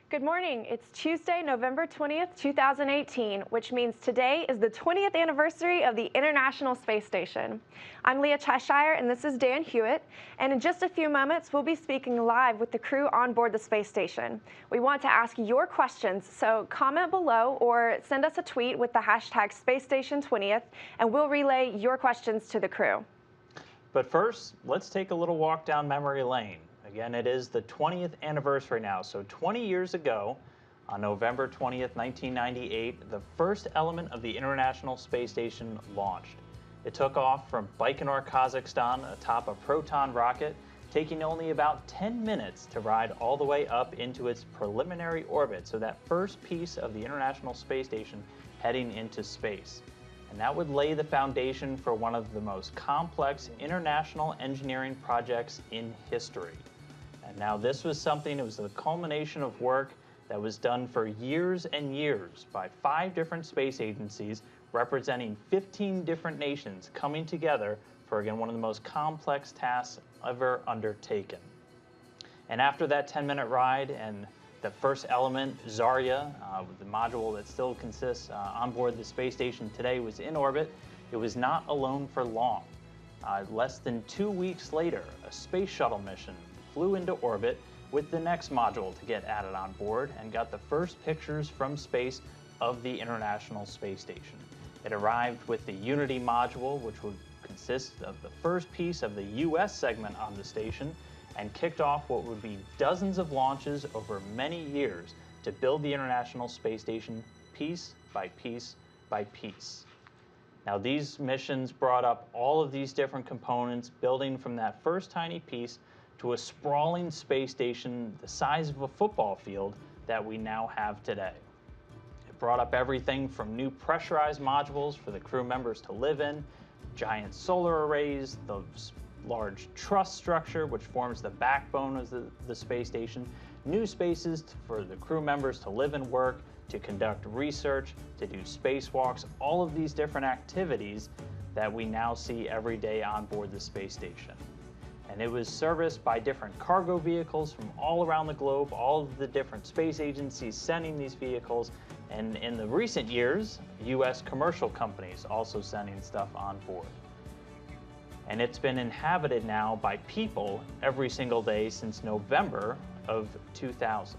Good morning. It's Tuesday, November 20th, 2018, which means today is the 20th anniversary of the International Space Station. I'm Leah Cheshire, and this is Dan Hewitt, and in just a few moments, we'll be speaking live with the crew on board the space station. We want to ask your questions, so comment below or send us a tweet with the hashtag SpaceStation20th, and we'll relay your questions to the crew. But first, let's take a little walk down memory lane. Again, it is the 20th anniversary now, so 20 years ago, on November 20th, 1998, the first element of the International Space Station launched. It took off from Baikonur, Kazakhstan atop a Proton rocket, taking only about 10 minutes to ride all the way up into its preliminary orbit, so that first piece of the International Space Station heading into space. And that would lay the foundation for one of the most complex international engineering projects in history. And now this was something, it was the culmination of work that was done for years and years by 5 different space agencies representing 15 different nations coming together for, again, one of the most complex tasks ever undertaken. And after that 10-minute ride and the first element, Zarya, the module that still consists on board the space station today, was in orbit, it was not alone for long. Less than 2 weeks later, a space shuttle mission flew into orbit with the next module to get added on board and got the first pictures from space of the International Space Station. It arrived with the Unity module, which would consist of the first piece of the US segment on the station, and kicked off what would be dozens of launches over many years to build the International Space Station piece by piece by piece. Now, these missions brought up all of these different components, building from that first tiny piece to a sprawling space station the size of a football field that we now have today. It brought up everything from new pressurized modules for the crew members to live in, giant solar arrays, the large truss structure which forms the backbone of the space station, new spaces for the crew members to live and work, to conduct research, to do spacewalks, all of these different activities that we now see every day on board the space station. And it was serviced by different cargo vehicles from all around the globe, all of the different space agencies sending these vehicles, and in the recent years, US commercial companies also sending stuff on board. And it's been inhabited now by people every single day since November of 2000.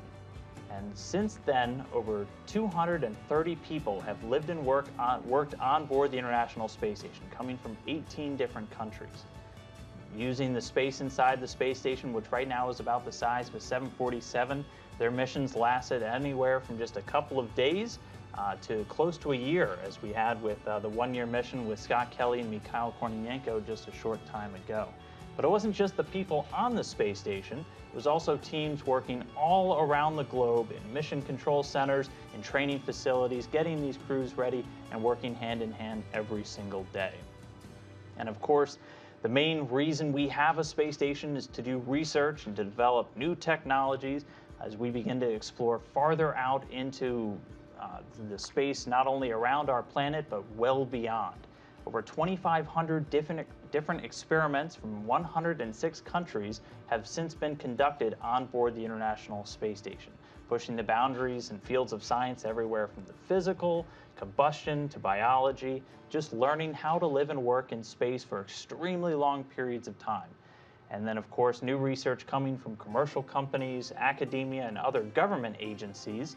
And since then, over 230 people have lived and worked on board the International Space Station, coming from 18 different countries. Using the space inside the space station, which right now is about the size of a 747, their missions lasted anywhere from just a couple of days to close to a year, as we had with the one-year mission with Scott Kelly and Mikhail Kornienko just a short time ago. But it wasn't just the people on the space station, it was also teams working all around the globe in mission control centers, in training facilities, getting these crews ready, and working hand in hand every single day. And of course, the main reason we have a space station is to do research and to develop new technologies as we begin to explore farther out into the space, not only around our planet, but well beyond. Over 2,500 different experiments from 106 countries have since been conducted on board the International Space Station, pushing the boundaries and fields of science everywhere from the physical, combustion, to biology, just learning how to live and work in space for extremely long periods of time. And then, of course, new research coming from commercial companies, academia, and other government agencies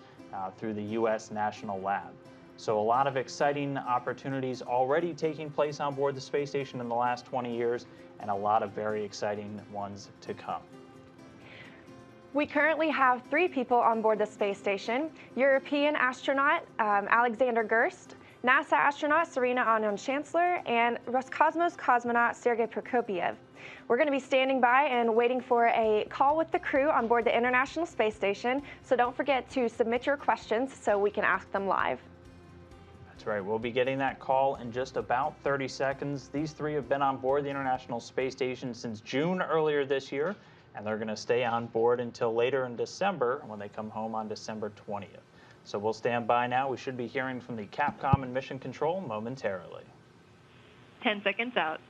through the U.S. National Lab. So a lot of exciting opportunities already taking place on board the space station in the last 20 years, and a lot of very exciting ones to come. We currently have 3 people on board the space station: European astronaut Alexander Gerst, NASA astronaut Sarina Question, and Roscosmos cosmonaut Sergei Prokopyev. We're going to be standing by and waiting for a call with the crew on board the International Space Station, so don't forget to submit your questions so we can ask them live. That's right, we'll be getting that call in just about 30 seconds. These 3 have been on board the International Space Station since June earlier this year, and they're going to stay on board until later in December when they come home on December 20th. So we'll stand by now. We should be hearing from the Capcom and Mission Control momentarily. 10 seconds out.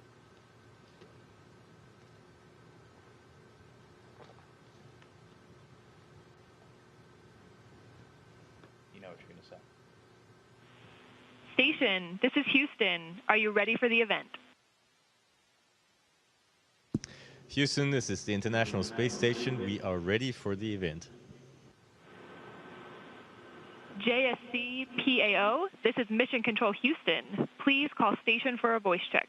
So. Station, this is Houston. Are you ready for the event? Houston, this is the International Space Station. We are ready for the event. JSC PAO, this is Mission Control Houston. Please call station for a voice check.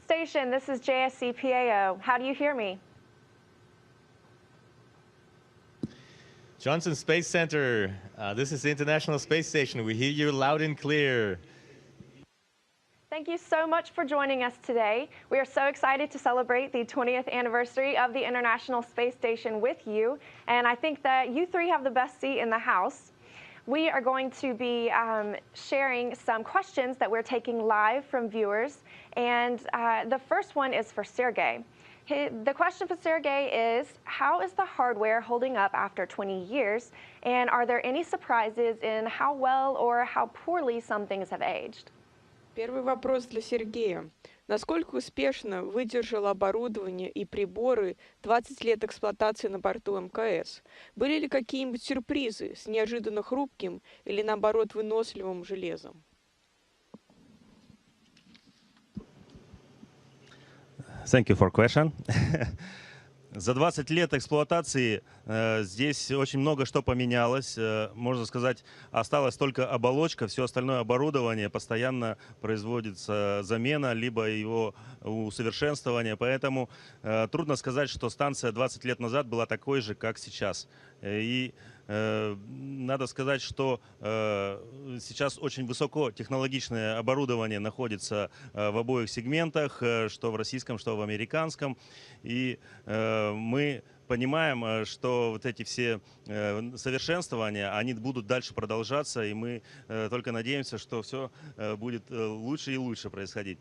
Station, this is JSC PAO. How do you hear me? Johnson Space Center, this is the International Space Station. We hear you loud and clear. Thank you so much for joining us today. We are so excited to celebrate the 20th anniversary of the International Space Station with you, and I think that you three have the best seat in the house. We are going to be sharing some questions that we're taking live from viewers, and the first one is for Sergei. The question for Sergei is, how is the hardware holding up after 20 years, and are there any surprises in how well or how poorly some things have aged? Первый вопрос для Сергея. Насколько успешно выдержало оборудование и приборы 20 лет эксплуатации на борту МКС? Были ли какие-нибудь сюрпризы с неожиданно хрупким или, наоборот, выносливым железом? Thank you for question. За 20 лет эксплуатации здесь очень много что поменялось. Можно сказать, осталась только оболочка, все остальное оборудование постоянно производится замена, либо его усовершенствование. Поэтому трудно сказать, что станция 20 лет назад была такой же, как сейчас. И надо сказать, что сейчас очень высокотехнологичное оборудование находится в обоих сегментах, что в российском, что в американском. И мы понимаем, что вот эти все совершенствования, они будут дальше продолжаться, и мы только надеемся, что все будет лучше и лучше происходить.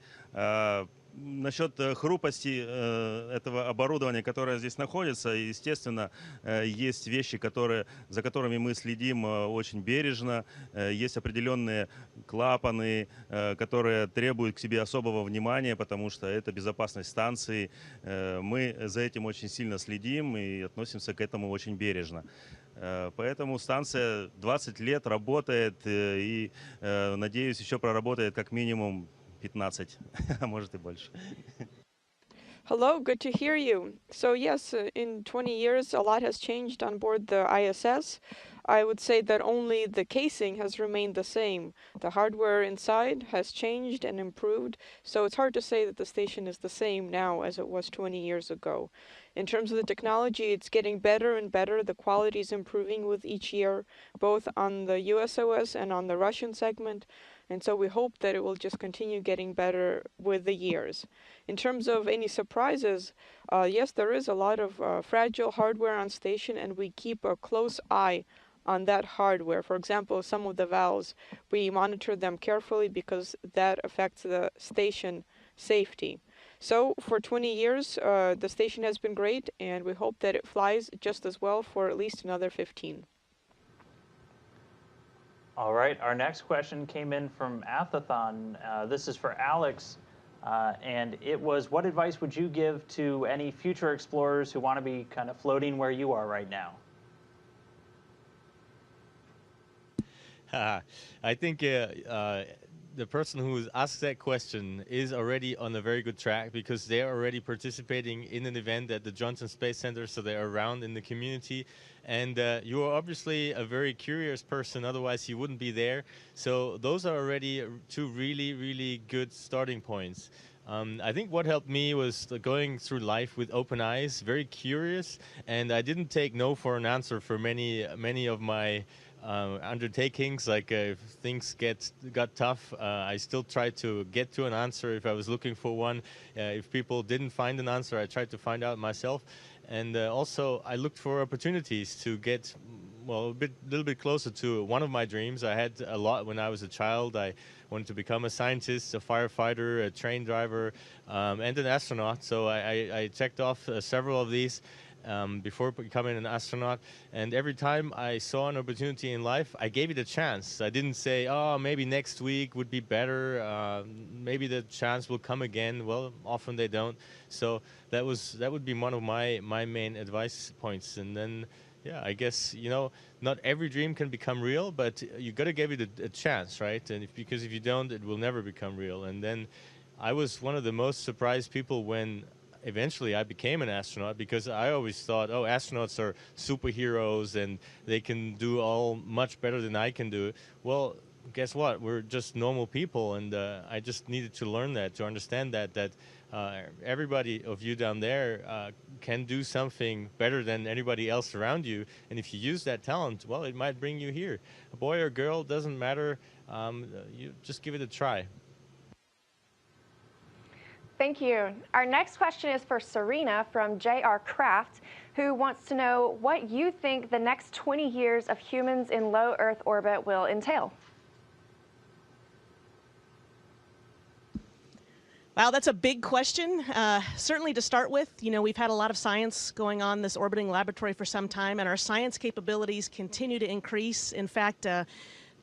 Насчет хрупости этого оборудования, которое здесь находится, естественно, есть вещи, за которыми мы следим очень бережно. Есть определенные клапаны, которые требуют к себе особого внимания, потому что это безопасность станции. Мы за этим очень сильно следим и относимся к этому очень бережно. Поэтому станция 20 лет работает и, надеюсь, еще проработает как минимум 15, а может и больше. Hello, good to hear you. So yes, in 20 years, a lot has changed on board the ISS. I would say that only the casing has remained the same. The hardware inside has changed and improved, so it's hard to say that the station is the same now as it was 20 years ago. In terms of the technology, it's getting better and better. The quality is improving with each year, both on the USOS and on the Russian segment. And so we hope that it will just continue getting better with the years. In terms of any surprises, yes, there is a lot of fragile hardware on station, and we keep a close eye on that hardware. For example, some of the valves, we monitor them carefully because that affects the station safety. So for 20 years, the station has been great, and we hope that it flies just as well for at least another 15. All right, our next question came in from Athathon. This is for Alex, and it was, what advice would you give to any future explorers who want to be kind of floating where you are right now? I think the person who asked that question is already on a very good track because they're already participating in an event at the Johnson Space Center, so they're around in the community. And you are obviously a very curious person, otherwise you wouldn't be there. So those are already two really, really good starting points. I think what helped me was going through life with open eyes, very curious, and I didn't take no for an answer for many of my undertakings. Like if things got tough, I still tried to get to an answer if I was looking for one. If people didn't find an answer, I tried to find out myself. And also, I looked for opportunities to get, well, a little bit closer to one of my dreams. I had a lot when I was a child. I wanted to become a scientist, a firefighter, a train driver, and an astronaut. So I checked off several of these before becoming an astronaut. And every time I saw an opportunity in life, I gave it a chance. I didn't say, oh, maybe next week would be better. Maybe the chance will come again. Well, often they don't. So that would be one of my main advice points. And then Yeah, I guess, not every dream can become real, but you got to give it a chance, right? And because if you don't, it will never become real. And then I was one of the most surprised people when eventually I became an astronaut, because I always thought, oh, astronauts are superheroes and they can do all much better than I can do. Well, guess what? We're just normal people, and I just needed to learn that, to understand that everybody of you down there can do something better than anybody else around you, and if you use that talent, well, it might bring you here. A boy or girl, doesn't matter. You just give it a try. Thank you. Our next question is for Serena from J.R. Kraft, who wants to know what you think the next 20 years of humans in low Earth orbit will entail. Wow, that's a big question. Certainly to start with, we've had a lot of science going on in this orbiting laboratory for some time, and our science capabilities continue to increase. In fact,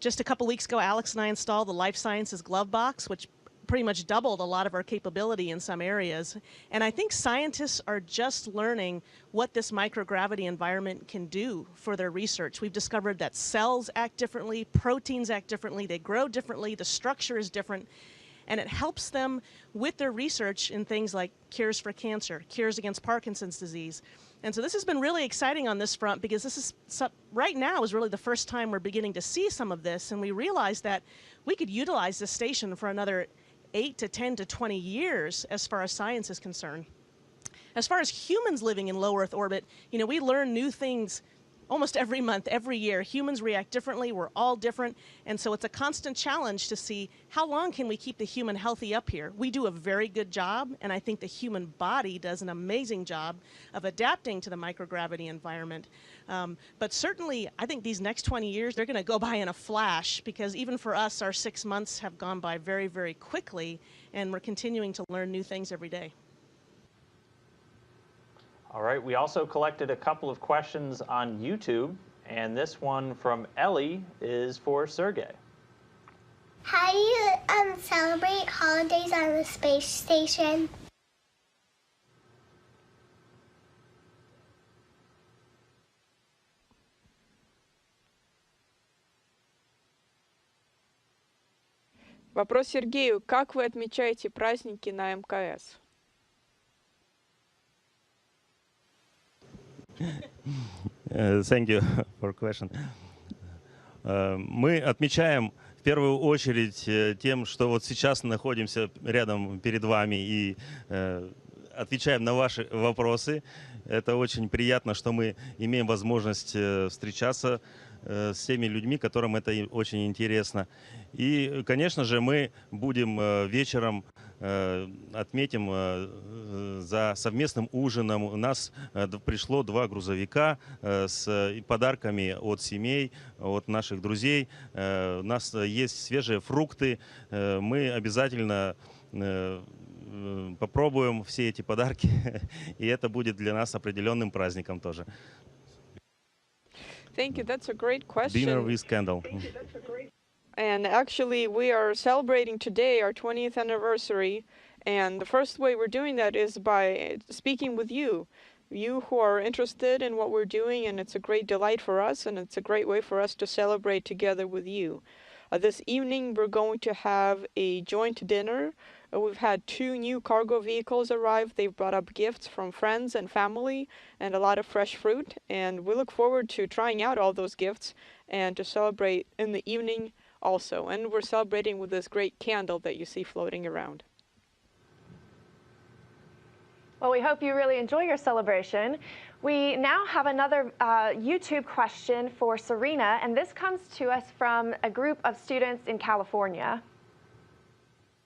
just a couple weeks ago, Alex and I installed the Life Sciences Glove Box, which pretty much doubled a lot of our capability in some areas. And I think scientists are just learning what this microgravity environment can do for their research. We've discovered that cells act differently, proteins act differently, they grow differently, the structure is different. And it helps them with their research in things like cures for cancer, cures against Parkinson's disease. And so this has been really exciting on this front, because this is right now is really the first time we're beginning to see some of this, and we realized that we could utilize this station for another 8 to 10 to 20 years as far as science is concerned. As far as humans living in low Earth orbit, we learn new things almost every month, every year. Humans react differently, we're all different, and so it's a constant challenge to see how long can we keep the human healthy up here. We do a very good job, and I think the human body does an amazing job of adapting to the microgravity environment. But certainly, I think these next 20 years, they're going to go by in a flash, because even for us, our 6 months have gone by very, very quickly, and we're continuing to learn new things every day. All right, we also collected a couple of questions on YouTube, and this one from Ellie is for Sergei. How do you celebrate holidays on the space station? Вопрос Сергею. Как вы отмечаете праздники на МКС? Thank you for question. Мы отмечаем в первую очередь тем, что вот сейчас находимся рядом перед вами и отвечаем на ваши вопросы. Это очень приятно, что мы имеем возможность встречаться с теми людьми, которым это очень интересно. И, конечно же, мы будем вечером отметим за совместным ужином. У нас пришло 2 грузовика с подарками от семей, от наших друзей. У нас есть свежие фрукты. Мы обязательно попробуем все эти подарки, и это будет для нас определенным праздником тоже. Thank you. That's a great question. Dinner with candle. And actually, we are celebrating today our 20th anniversary. And the first way we're doing that is by speaking with you who are interested in what we're doing. And it's a great delight for us. And it's a great way for us to celebrate together with you. This evening, we're going to have a joint dinner. We've had 2 new cargo vehicles arrive. They've brought up gifts from friends and family and a lot of fresh fruit. And we look forward to trying out all those gifts and to celebrate in the evening also. And we're celebrating with this great candle that you see floating around. Well, we hope you really enjoy your celebration. We now have another YouTube question for Serena, and this comes to us from a group of students in California.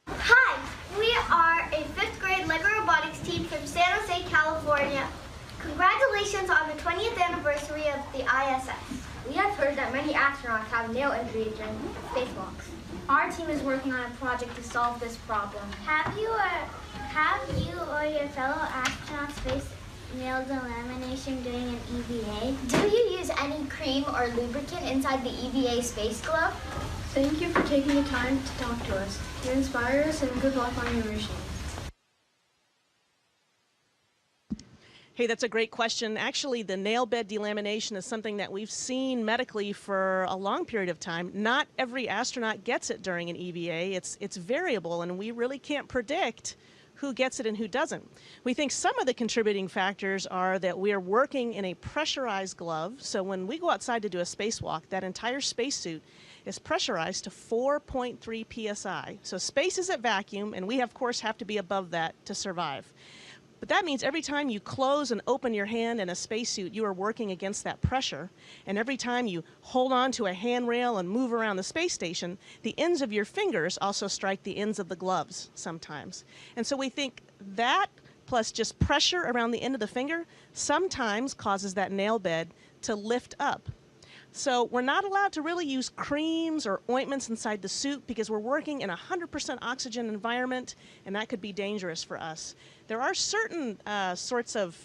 Hi, we are a 5th grade LEGO robotics team from San Jose, California. Congratulations on the 20th anniversary of the ISS. We have heard that many astronauts have nail injuries during spacewalks. Our team is working on a project to solve this problem. Have you or your fellow astronauts faced nail delamination during an EVA? Do you use any cream or lubricant inside the EVA space glove? Thank you for taking the time to talk to us. You inspire us, and good luck on your mission. Hey, that's a great question. Actually, the nail bed delamination is something that we've seen medically for a long period of time. Not every astronaut gets it during an EVA. It's variable, and we really can't predict who gets it and who doesn't. We think some of the contributing factors are that we are working in a pressurized glove. So when we go outside to do a spacewalk, that entire spacesuit is pressurized to 4.3 psi. So space is at vacuum, and we, of course, have to be above that to survive. But that means every time you close and open your hand in a spacesuit, you are working against that pressure. And every time you hold on to a handrail and move around the space station, the ends of your fingers also strike the ends of the gloves sometimes. And so we think that plus just pressure around the end of the finger sometimes causes that nail bed to lift up. So we're not allowed to really use creams or ointments inside the suit because we're working in a 100% oxygen environment, and that could be dangerous for us. There are certain sorts of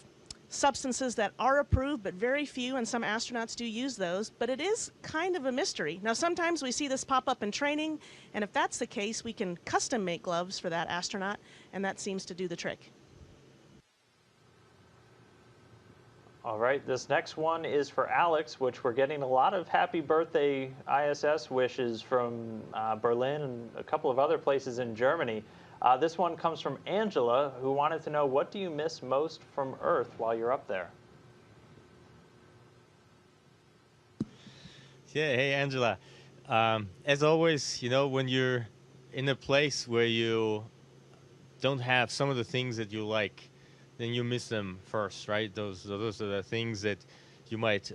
substances that are approved, but very few, and some astronauts do use those, but it is kind of a mystery. Now, sometimes we see this pop up in training, and if that's the case, we can custom make gloves for that astronaut, and that seems to do the trick. All right, this next one is for Alex, which we're getting a lot of happy birthday ISS wishes from Berlin and a couple of other places in Germany. This one comes from Angela, who wanted to know, what do you miss most from Earth while you're up there? Yeah, hey Angela. As always, you know, when you're in a place where you don't have some of the things that you like, then you miss them first, right? Those are the things that you might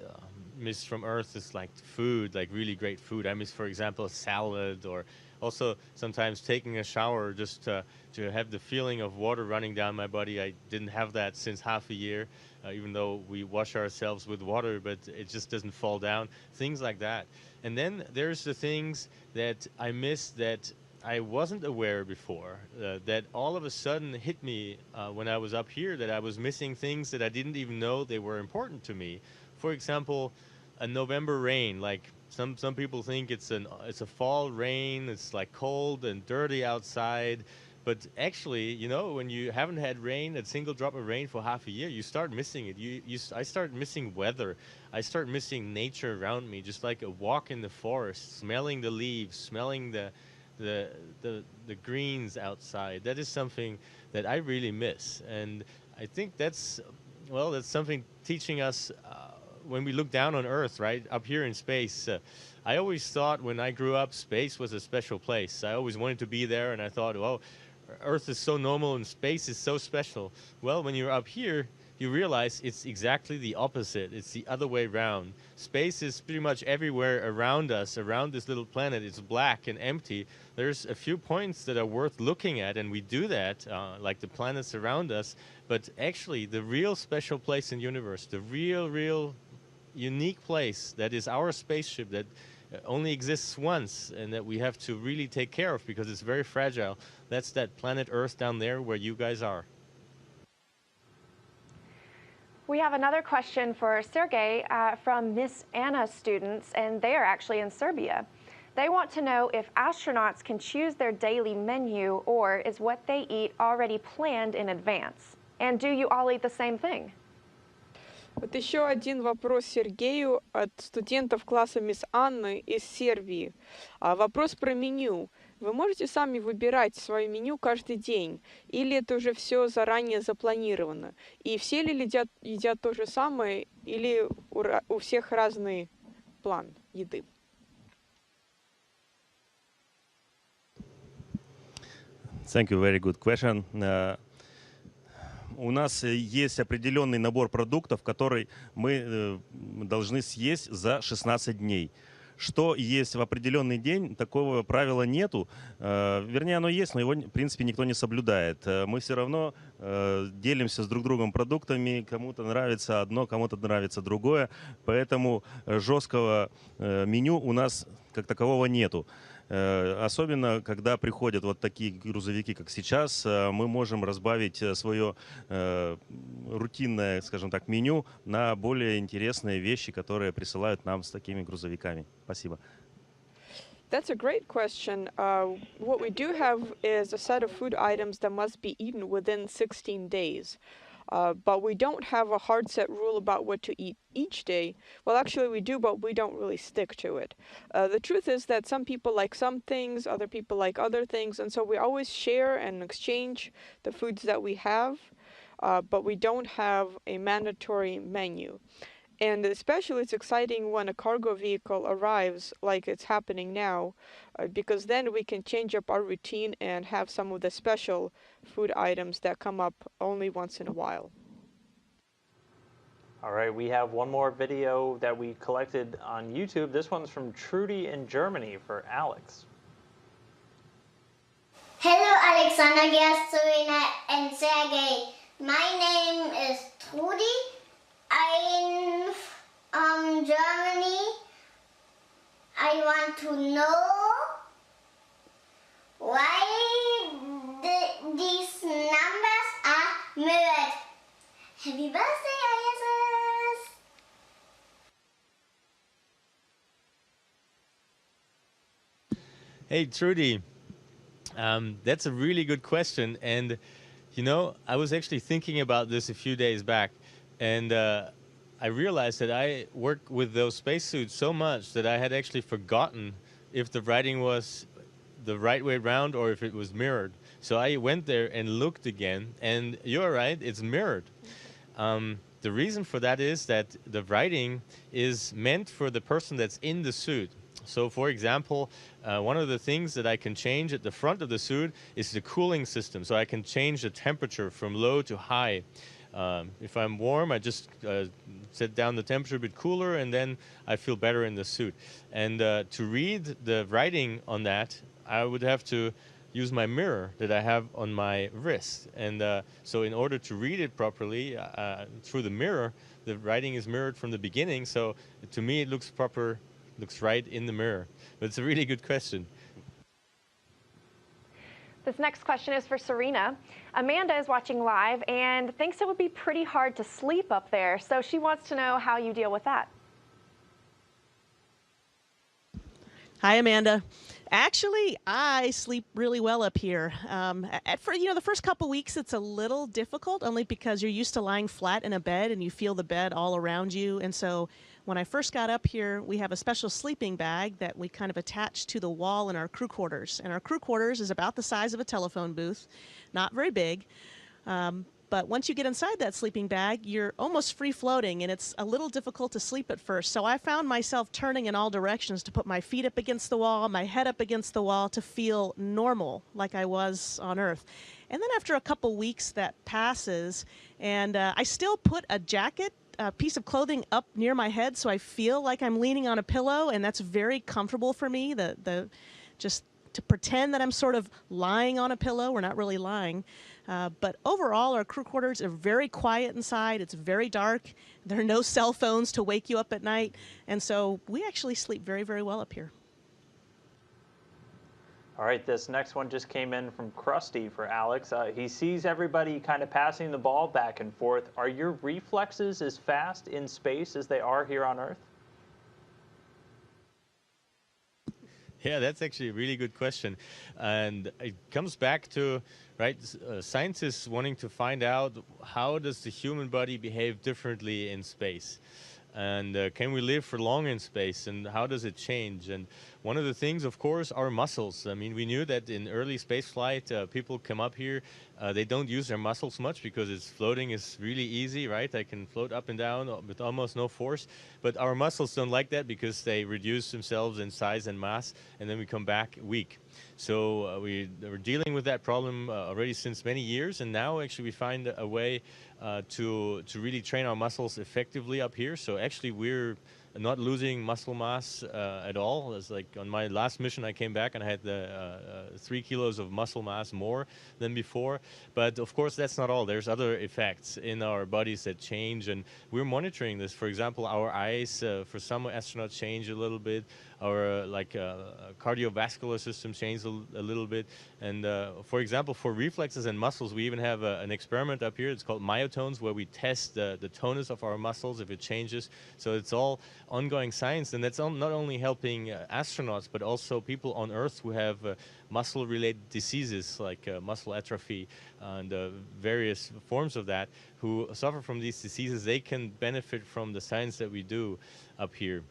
miss from Earth. Is like food, like really great food. I miss, for example, salad, or also sometimes taking a shower just to have the feeling of water running down my body. I didn't have that since half a year, even though we wash ourselves with water, but it just doesn't fall down. Things like that. And then there's the things that I miss that I wasn't aware before, that all of a sudden hit me when I was up here, that I was missing things that I didn't even know they were important to me. For example, a November rain. Like some people think it's a fall rain. It's like cold and dirty outside, but actually, you know, when you haven't had rain, a single drop of rain for half a year, you start missing it. I start missing weather. I start missing nature around me, just like a walk in the forest, smelling the leaves, smelling the greens outside. That is something that I really miss, and I think that's something teaching us when we look down on Earth, right up here in space. I always thought when I grew up, space was a special place. I always wanted to be there, and I thought, well, Earth is so normal and space is so special. Well, when you're up here, you realize it's exactly the opposite. It's the other way around. Space is pretty much everywhere around us, around this little planet. It's black and empty. There's a few points that are worth looking at, and we do that, like the planets around us. But actually, the real special place in the universe, the real unique place that is our spaceship that only exists once and that we have to really take care of because it's very fragile, that's that planet Earth down there where you guys are. We have another question for Sergei from Miss Anna's students, and they are actually in Serbia. They want to know if astronauts can choose their daily menu, or is what they eat already planned in advance? And do you all eat the same thing? Вот еще один вопрос Сергею от студентов класса мисс Анны из Сербии. Вопрос про меню. Вы можете сами выбирать свое меню каждый день, или это уже все заранее запланировано? И все ли едят то же самое, или у всех разный план еды? Thank you, very good question. У нас есть определенный набор продуктов, который мы должны съесть за 16 дней. Что есть в определенный день, такого правила нету. Вернее, оно есть, но его, в принципе, никто не соблюдает. Мы все равно делимся с друг другом продуктами. Кому-то нравится одно, кому-то нравится другое. Поэтому жесткого меню у нас как такового нету. Особенно, когда приходят вот такие грузовики, как сейчас, мы можем разбавить свое рутинное, скажем так, меню на более интересные вещи, которые присылают нам с такими грузовиками. Спасибо. That's a great question. What we do have is a set of food items that must be eaten within 16 days. But we don't have a hard set rule about what to eat each day. Well, actually we do, but we don't really stick to it. The truth is that some people like some things, other people like other things, and so we always share and exchange the foods that we have, but we don't have a mandatory menu. And especially it's exciting when a cargo vehicle arrives, like it's happening now, because then we can change up our routine and have some of the special food items that come up only once in a while. All right, we have one more video that we collected on YouTube. This one's from Trudy in Germany for Alex. Hello, Alexander, Serena, and Sergei. My name is Trudy. I'm from Germany. I want to know why these numbers are mirrored. Happy birthday, ISS! Hey, Trudy. That's a really good question. And, you know, I was actually thinking about this a few days back. And I realized that I work with those spacesuits so much that I had actually forgotten if the writing was the right way around or if it was mirrored. So I went there and looked again. And you're right, it's mirrored. The reason for that is that the writing is meant for the person that's in the suit. So, for example, one of the things that I can change at the front of the suit is the cooling system. So I can change the temperature from low to high. If I'm warm, I just set down the temperature a bit cooler, and then I feel better in the suit. And to read the writing on that, I would have to use my mirror that I have on my wrist. And so in order to read it properly through the mirror, the writing is mirrored from the beginning. So to me, it looks proper, looks right in the mirror. But it's a really good question. This next question is for Serena. Amanda is watching live and thinks it would be pretty hard to sleep up there. So she wants to know how you deal with that. Hi, Amanda. Actually, I sleep really well up here. The first couple weeks, it's a little difficult, only because you're used to lying flat in a bed and you feel the bed all around you. And so when I first got up here, we have a special sleeping bag that we kind of attach to the wall in our crew quarters. And our crew quarters is about the size of a telephone booth, not very big. But once you get inside that sleeping bag, you're almost free floating, and it's a little difficult to sleep at first. So I found myself turning in all directions to put my feet up against the wall, my head up against the wall, to feel normal, like I was on Earth. And then after a couple weeks, that passes, and I still put a jacket, a piece of clothing up near my head, so I feel like I'm leaning on a pillow, and that's very comfortable for me. Just to pretend that I'm sort of lying on a pillow. We're not really lying. But overall, our crew quarters are very quiet inside. It's very dark. There are no cell phones to wake you up at night. And so we actually sleep very, very well up here. All right, this next one just came in from Krusty for Alex. He sees everybody kind of passing the ball back and forth. Are your reflexes as fast in space as they are here on Earth? Yeah, that's actually a really good question. And it comes back to, right, scientists wanting to find out how does the human body behave differently in space? And can we live for long in space? And how does it change? And one of the things, of course, are muscles. I mean, we knew that in early space flight, people come up here, they don't use their muscles much because floating is really easy, right? I can float up and down with almost no force. But our muscles don't like that because they reduce themselves in size and mass, and then we come back weak. So we're dealing with that problem already since many years, and now actually we find a way to really train our muscles effectively up here. So actually we're not losing muscle mass at all. It's like on my last mission I came back and I had 3 kilos of muscle mass more than before. But of course that's not all. There's other effects in our bodies that change, and we're monitoring this. For example, our eyes for some astronauts change a little bit. our cardiovascular system changes a little bit. And for example, for reflexes and muscles, we even have an experiment up here. It's called myotones, where we test the tonus of our muscles if it changes. So it's all ongoing science, and that's not only helping astronauts, but also people on Earth who have muscle-related diseases like muscle atrophy and various forms of that, who suffer from these diseases. They can benefit from the science that we do up here.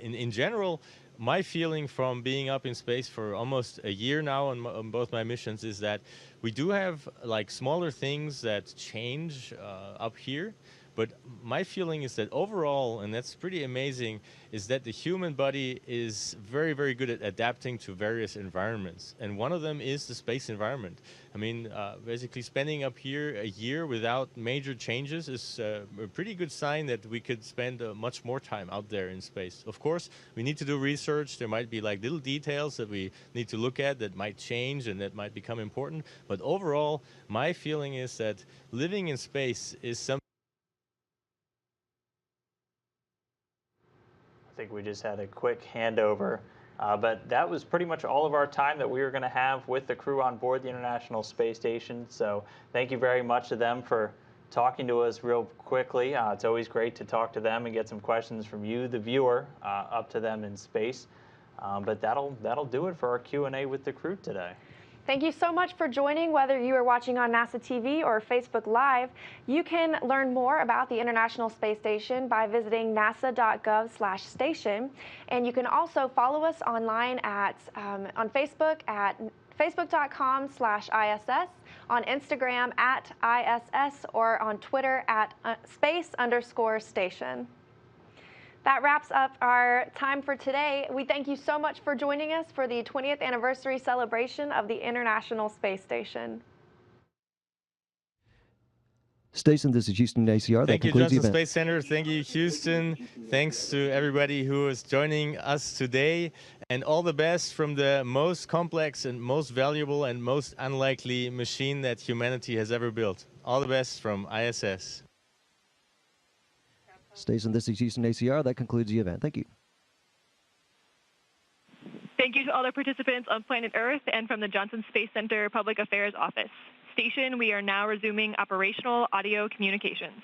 In general, my feeling from being up in space for almost a year now on both my missions is that we do have like smaller things that change up here. But my feeling is that overall, and that's pretty amazing, is that the human body is very, very good at adapting to various environments. And one of them is the space environment. I mean, basically spending up here a year without major changes is a pretty good sign that we could spend much more time out there in space. Of course, we need to do research. There might be like little details that we need to look at that might change and that might become important. But overall, my feeling is that living in space is something. I think we just had a quick handover, but that was pretty much all of our time that we were going to have with the crew on board the International Space Station. So thank you very much to them for talking to us real quickly. It's always great to talk to them and get some questions from you, the viewer, up to them in space. But that'll do it for our Q&A with the crew today. Thank you so much for joining. Whether you are watching on NASA TV or Facebook Live, you can learn more about the International Space Station by visiting nasa.gov/station. And you can also follow us online on Facebook at facebook.com/ISS, on Instagram at ISS, or on Twitter at space_station. That wraps up our time for today. We thank you so much for joining us for the 20th anniversary celebration of the International Space Station. Station, this is Houston ACR. Thank you, Johnson Space Center. Thank you, Houston. Thanks to everybody who is joining us today. And all the best from the most complex and most valuable and most unlikely machine that humanity has ever built. All the best from ISS. Station, this is Houston ACR. That concludes the event. Thank you. Thank you to all the participants on planet Earth and from the Johnson Space Center Public Affairs Office. Station, we are now resuming operational audio communications.